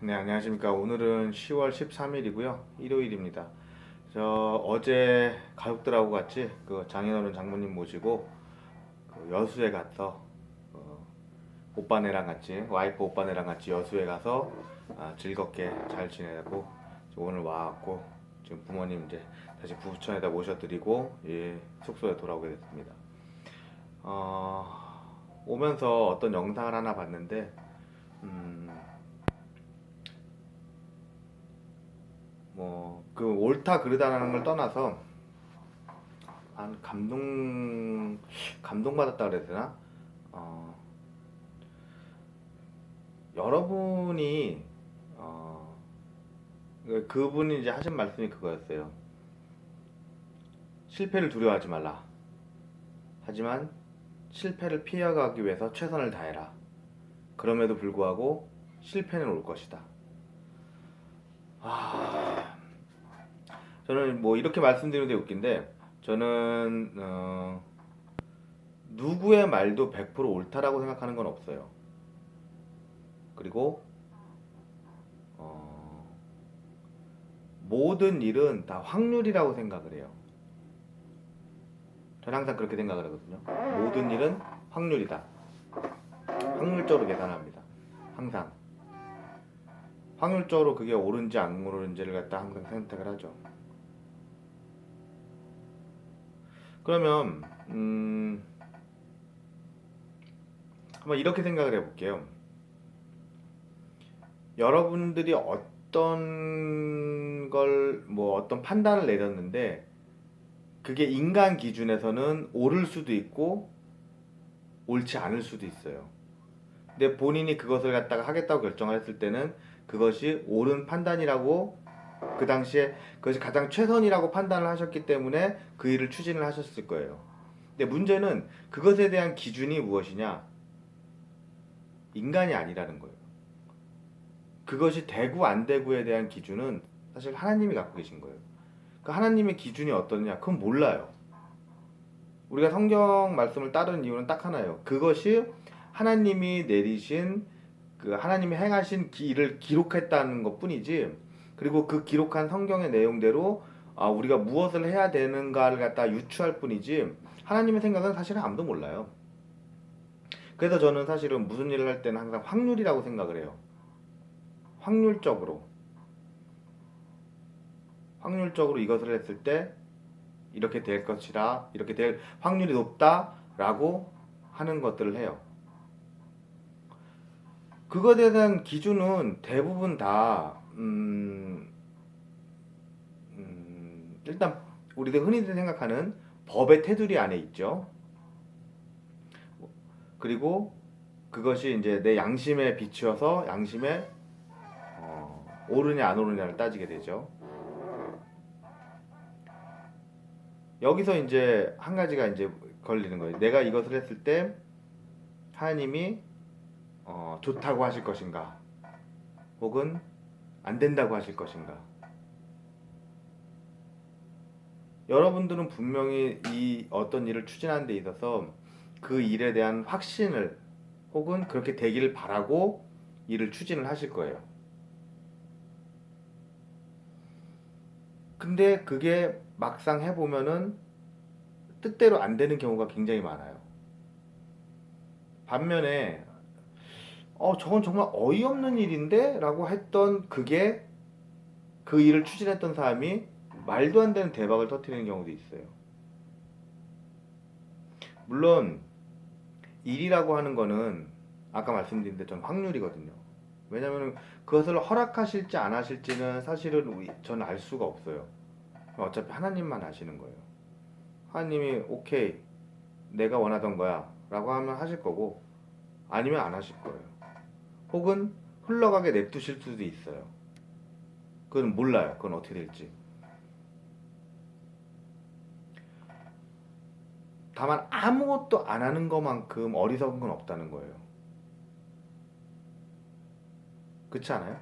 네, 안녕하십니까. 오늘은 10월 13일이고요. 일요일입니다. 저 어제 가족들하고 같이 그 장인어른 장모님 모시고 그 여수에 가서 어, 오빠네랑 같이 와이프 오빠네랑 같이 여수에 가서 즐겁게 잘 지내고 오늘 와갖고 지금 부모님 이제 다시 부천에다 모셔드리고 숙소에 돌아오게 됐습니다. 어, 오면서 어떤 영상을 하나 봤는데 음, 뭐 그 옳다 그르다라는 걸 떠나서 한 감동받았다 그래야 되나? 어, 여러분이 어, 그분이 이제 하신 말씀이 그거였어요. 실패를 두려워하지 말라. 하지만 실패를 피해가기 위해서 최선을 다해라. 그럼에도 불구하고 실패는 올 것이다. 아, 저는 뭐 이렇게 말씀드리는 게 웃긴데 저는 누구의 말도 100% 옳다라고 생각하는 건 없어요. 그리고 어, 모든 일은 다 확률이라고 생각을 해요. 저는 항상 그렇게 생각을 하거든요. 모든 일은 확률이다. 확률적으로 계산합니다. 항상. 확률적으로 그게 옳은지 안 옳은지를 갖다 항상 선택을 하죠. 그러면 한번 이렇게 생각을 해볼게요. 여러분들이 어떤 걸 뭐 어떤 판단을 내렸는데 그게 인간 기준에서는 옳을 수도 있고 옳지 않을 수도 있어요. 근데 본인이 그것을 갖다가 하겠다고 결정을 했을 때는 그것이 옳은 판단이라고 그 당시에 그것이 가장 최선이라고 판단을 하셨기 때문에 그 일을 추진을 하셨을 거예요. 근데 문제는 그것에 대한 기준이 무엇이냐? 인간이 아니라는 거예요. 그것이 되고 안 되고에 대한 기준은 사실 하나님이 갖고 계신 거예요. 그 하나님의 기준이 어떠냐? 그건 몰라요. 우리가 성경 말씀을 따르는 이유는 딱 하나예요. 그것이 하나님이 내리신 그 하나님이 행하신 일을 기록했다는 것뿐이지. 그리고 그 기록한 성경의 내용대로 우리가 무엇을 해야 되는가를 갖다 유추할 뿐이지. 하나님의 생각은 사실은 아무도 몰라요. 그래서 저는 사실은 무슨 일을 할 때는 항상 확률이라고 생각을 해요. 확률적으로. 확률적으로 이것을 했을 때 이렇게 될 것이다. 이렇게 될 확률이 높다라고 하는 것들을 해요. 그것에 대한 기준은 대부분 다 일단 우리들 흔히들 생각하는 법의 테두리 안에 있죠. 그리고 그것이 이제 내 양심에 비추어서 양심에 옳으냐 안 옳으냐를 따지게 되죠. 여기서 이제 한 가지가 이제 걸리는 거예요. 내가 이것을 했을 때 하나님이 좋다고 하실 것인가, 혹은 안 된다고 하실 것인가. 여러분들은 분명히 이 어떤 일을 추진하는 데 있어서 그 일에 대한 확신을 혹은 그렇게 되기를 바라고 일을 추진을 하실 거예요. 근데 그게 막상 해보면은 뜻대로 안 되는 경우가 굉장히 많아요. 반면에 저건 정말 어이없는 일인데? 라고 했던 그게 그 일을 추진했던 사람이 말도 안 되는 대박을 터뜨리는 경우도 있어요. 물론 일이라고 하는 거는 아까 말씀드린 대로 확률이거든요. 왜냐면 그것을 허락하실지 안 하실지는 사실은 저는 알 수가 없어요. 어차피 하나님만 아시는 거예요. 하나님이 오케이 내가 원하던 거야 라고 하면 하실 거고 아니면 안 하실 거예요. 혹은 흘러가게 냅두실 수도 있어요. 그건 몰라요. 그건 어떻게 될지. 다만 아무것도 안 하는 것만큼 어리석은 건 없다는 거예요. 그렇지 않아요?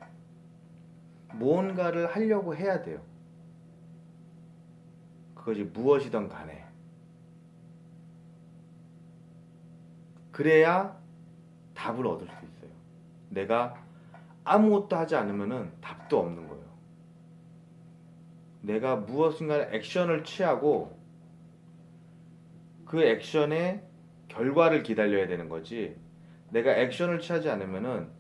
무언가를 하려고 해야 돼요. 그것이 무엇이든 간에. 그래야 답을 얻을 수 있어요. 내가 아무것도 하지 않으면은 답도 없는 거예요. 내가 무엇인가 액션을 취하고 그 액션의 결과를 기다려야 되는 거지. 내가 액션을 취하지 않으면은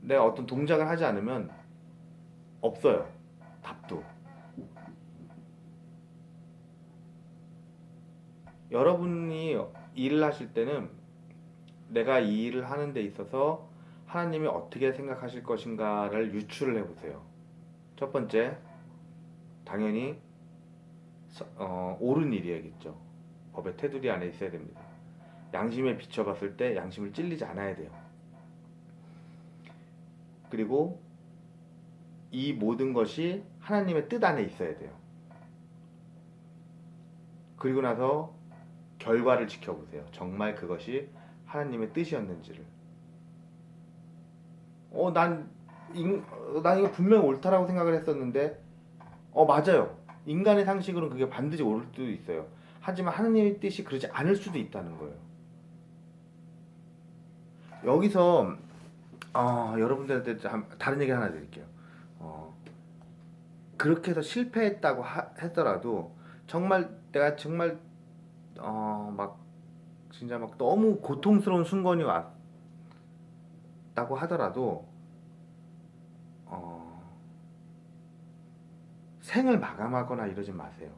내가 어떤 동작을 하지 않으면 없어요. 답도. 여러분이 일을 하실 때는 내가 이 일을 하는 데 있어서 하나님이 어떻게 생각하실 것인가를 유추를 해보세요. 첫 번째, 당연히 옳은 일이야겠죠. 법의 테두리 안에 있어야 됩니다. 양심에 비춰봤을 때 양심을 찔리지 않아야 돼요. 그리고 이 모든 것이 하나님의 뜻 안에 있어야 돼요. 그리고 나서 결과를 지켜보세요. 정말 그것이 하나님의 뜻이었는지를. 난 이거 분명히 옳다라고 생각을 했었는데, 맞아요. 인간의 상식으로는 그게 반드시 옳을 수도 있어요. 하지만 하나님의 뜻이 그러지 않을 수도 있다는 거예요. 여기서 여러분들한테 다른 얘기 하나 드릴게요. 그렇게 해서 실패했다고 했더라도 정말 내가 정말 막 진짜 막 너무 고통스러운 순간이 왔다고 하더라도 생을 마감하거나 이러지 마세요.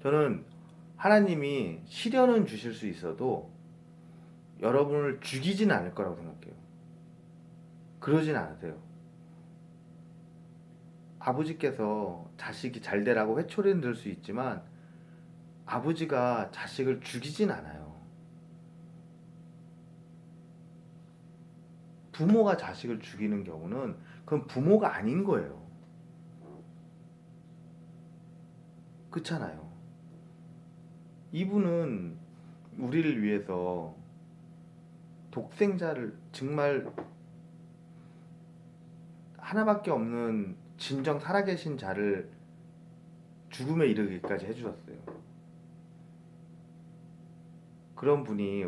저는 하나님이 시련은 주실 수 있어도 여러분을 죽이진 않을 거라고 생각해요. 그러진 않으세요. 아버지께서 자식이 잘 되라고 회초리는 들 수 있지만 아버지가 자식을 죽이진 않아요. 부모가 자식을 죽이는 경우는 그건 부모가 아닌 거예요. 그렇잖아요. 이분은 우리를 위해서 독생자를 정말 하나밖에 없는 진정 살아계신 자를 죽음에 이르기까지 해주셨어요. 그런 분이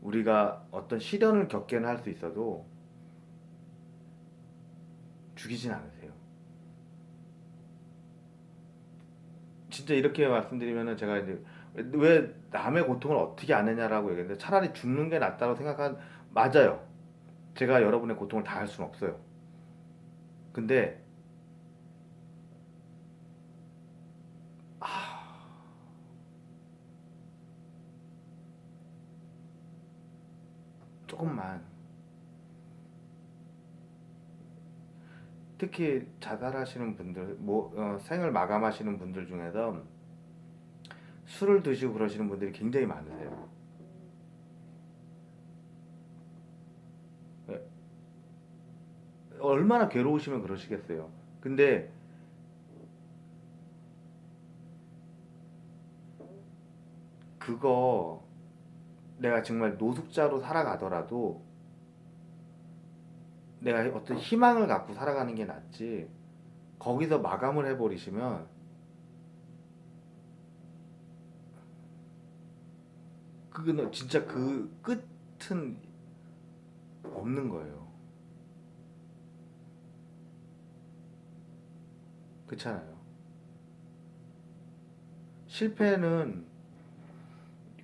우리가 어떤 시련을 겪게는 할 수 있어도 죽이진 않으세요. 진짜 이렇게 말씀드리면은 제가 이제 왜 남의 고통을 어떻게 아느냐라고 얘기했는데 차라리 죽는 게 낫다고 맞아요. 제가 여러분의 고통을 다 할 수는 없어요. 근데 조금만, 특히 자살하시는 분들, 생을 마감하시는 분들 중에서 술을 드시고 그러시는 분들이 굉장히 많으세요. 예, 얼마나 괴로우시면 그러시겠어요. 근데 그거 내가 정말 노숙자로 살아가더라도 내가 어떤 희망을 갖고 살아가는 게 낫지, 거기서 마감을 해버리시면 그거는 진짜 그 끝은 없는 거예요. 그렇잖아요. 실패는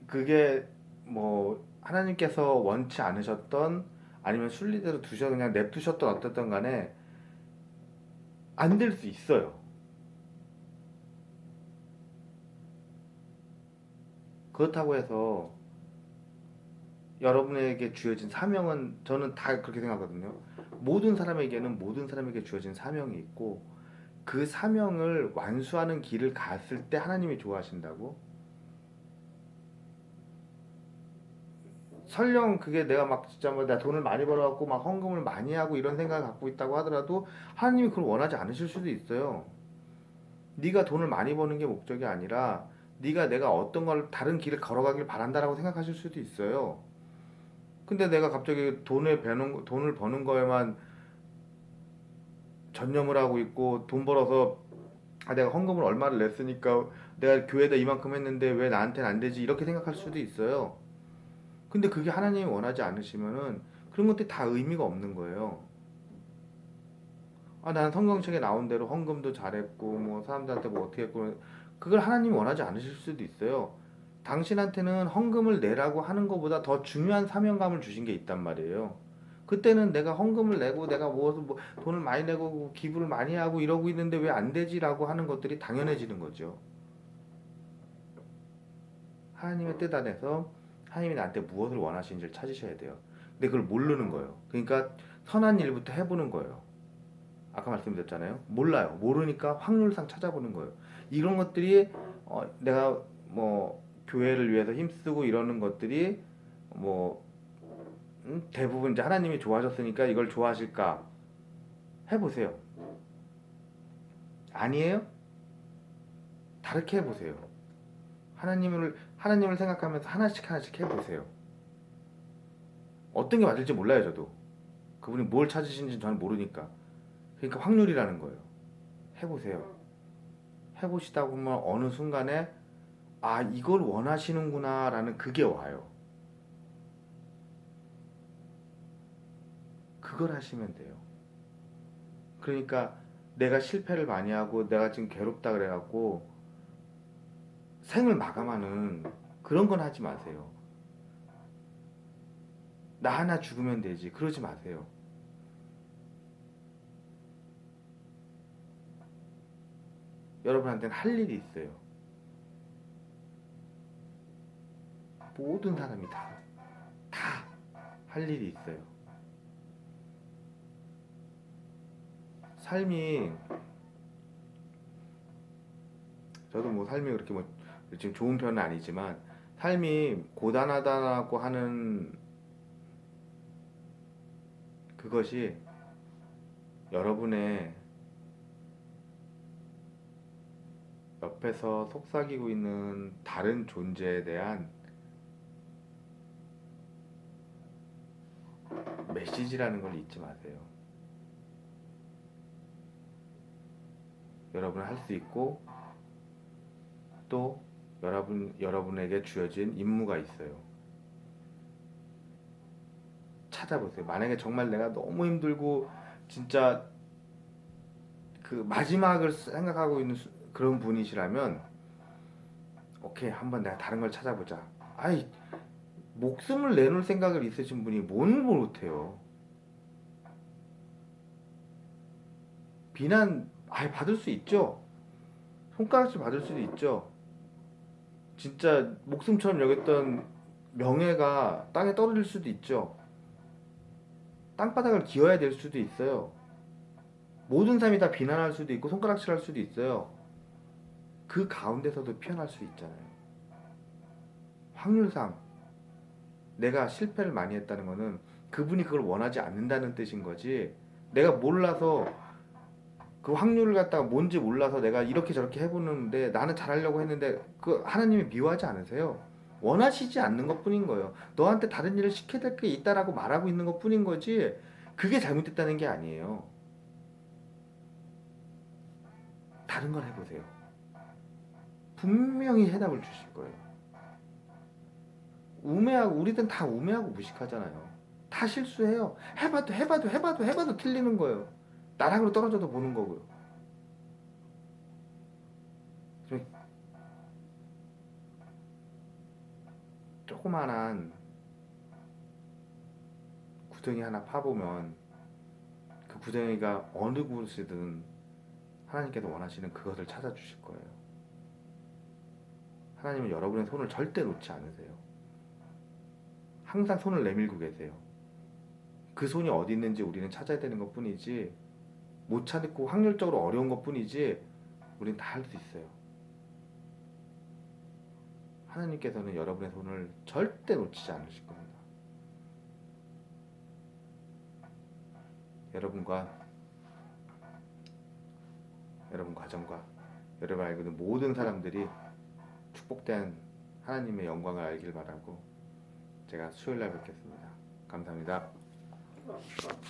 그게 뭐 하나님께서 원치 않으셨던 아니면 순리대로 그냥 냅두셨던 어떻든 간에 안 될 수 있어요. 그렇다고 해서 여러분에게 주어진 사명은, 저는 다 그렇게 생각하거든요. 모든 사람에게는 모든 사람에게 주어진 사명이 있고 그 사명을 완수하는 길을 갔을 때 하나님이 좋아하신다고. 설령 그게 내가 막 진짜 뭐 내가 돈을 많이 벌어갖고 막 헌금을 많이 하고 이런 생각을 갖고 있다고 하더라도 하나님이 그걸 원하지 않으실 수도 있어요. 네가 돈을 많이 버는 게 목적이 아니라 내가 어떤 걸 다른 길을 걸어가길 바란다라고 생각하실 수도 있어요. 근데 내가 갑자기 돈을 버는 거에만 전념을 하고 있고, 돈 벌어서 내가 헌금을 얼마를 냈으니까 내가 교회에다 이만큼 했는데 왜 나한테는 안 되지, 이렇게 생각할 수도 있어요. 근데 그게 하나님이 원하지 않으시면은 그런 것들이 다 의미가 없는 거예요. 아, 난 성경책에 나온 대로 헌금도 잘했고 뭐 사람들한테 뭐 어떻게 했고 그걸 하나님이 원하지 않으실 수도 있어요. 당신한테는 헌금을 내라고 하는 것보다 더 중요한 사명감을 주신 게 있단 말이에요. 그때는 내가 헌금을 내고 내가 뭐 돈을 많이 내고 기부를 많이 하고 이러고 있는데 왜 안 되지라고 하는 것들이 당연해지는 거죠. 하나님의 뜻 안에서 하나님이 나한테 무엇을 원하시는지를 찾으셔야 돼요. 근데 그걸 모르는 거예요. 그러니까 선한 일부터 해보는 거예요. 아까 말씀드렸잖아요. 몰라요. 모르니까 확률상 찾아보는 거예요. 이런 것들이 내가 뭐 교회를 위해서 힘쓰고 이러는 것들이 뭐 대부분 이제 하나님이 좋아하셨으니까 이걸 좋아하실까 해보세요. 아니에요? 다르게 해보세요. 하나님을 생각하면서 하나씩 하나씩 해보세요. 어떤 게 맞을지 몰라요, 저도. 그분이 뭘 찾으시는지 저는 모르니까. 그러니까 확률이라는 거예요. 해보세요. 해보시다 보면 어느 순간에 아, 이걸 원하시는구나 라는 그게 와요. 그걸 하시면 돼요. 그러니까 내가 실패를 많이 하고 내가 지금 괴롭다 그래갖고 생을 마감하는 그런 건 하지 마세요. 나 하나 죽으면 되지. 그러지 마세요. 여러분한테는 할 일이 있어요. 모든 사람이 다 할 일이 있어요. 삶이, 저도 뭐 삶이 그렇게 뭐 지금 좋은 편은 아니지만, 삶이 고단하다고 하는 그것이 여러분의 옆에서 속삭이고 있는 다른 존재에 대한 메시지라는 걸 잊지 마세요. 여러분은 할 수 있고 또 여러분에게 주어진 임무가 있어요. 찾아보세요. 만약에 정말 내가 너무 힘들고 진짜 그 마지막을 생각하고 있는 그런 분이시라면 오케이, 한번 내가 다른 걸 찾아보자. 아이, 목숨을 내놓을 생각을 있으신 분이 뭘 못해요. 비난 받을 수 있죠. 손가락질 받을 수도 있죠. 진짜 목숨처럼 여겼던 명예가 땅에 떨어질 수도 있죠. 땅바닥을 기어야 될 수도 있어요. 모든 사람이 다 비난할 수도 있고 손가락질할 수도 있어요. 그 가운데서도 피어날 수 있잖아요. 확률상 내가 실패를 많이 했다는 거는 그분이 그걸 원하지 않는다는 뜻인 거지. 내가 몰라서 그 확률을 갖다가 뭔지 몰라서 내가 이렇게 저렇게 해보는데 나는 잘하려고 했는데 그 하나님이 미워하지 않으세요. 원하시지 않는 것 뿐인 거예요. 너한테 다른 일을 시켜야 될 게 있다라고 말하고 있는 것 뿐인 거지 그게 잘못됐다는 게 아니에요. 다른 걸 해보세요. 분명히 해답을 주실 거예요. 우매하고 우리들은 다 우매하고 무식하잖아요. 다 실수해요. 해봐도 틀리는 거예요. 나락으로 떨어져도 보는 거고요. 조그만한 구덩이 하나 파보면 그 구덩이가 어느 곳이든 하나님께서 원하시는 그것을 찾아주실 거예요. 하나님은 여러분의 손을 절대 놓지 않으세요. 항상 손을 내밀고 계세요. 그 손이 어디 있는지 우리는 찾아야 되는 것 뿐이지 못 찾고 확률적으로 어려운 것 뿐이지 우리는 다 할 수 있어요. 하나님께서는 여러분의 손을 절대 놓치지 않으실 겁니다. 여러분과 여러분 가정과 여러분 알고 있는 모든 사람들이 축복된 하나님의 영광을 알길 바라고 제가 수요일 날 뵙겠습니다. 감사합니다.